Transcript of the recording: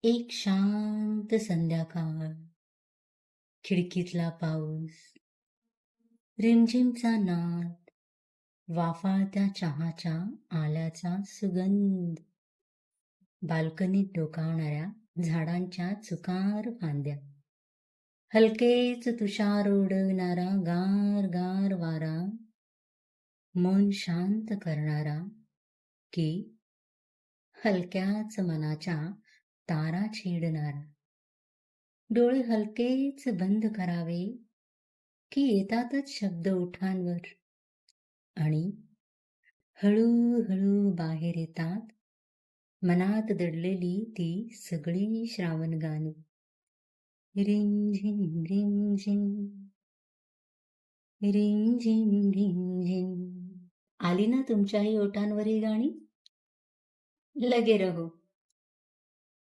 एक शांत संध्याकाळ, खिडकीतला पाऊस, रिमझिमचा नाद, वाफाळत्या चहाच्या आल्याचा सुगंध, बाल्कनीत डोकावणाऱ्या झाडांच्या चुकार फांद्या, हलकेच तुषार उडविणारा गार गार वारा, मन शांत करणारा की हलक्याच मनाच्या तारा छेडणारा. डोळे हलकेच बंद करावे की येतातच शब्द ओठांवर आणि हळूहळू बाहेर येतात मनात दडलेली ती सगळी श्रावण गाणी. रिमझिम रिमझिम रिमझिम रिमझिम. आली ना तुमच्याही ओठांवर ही गाणी? लगे रहो.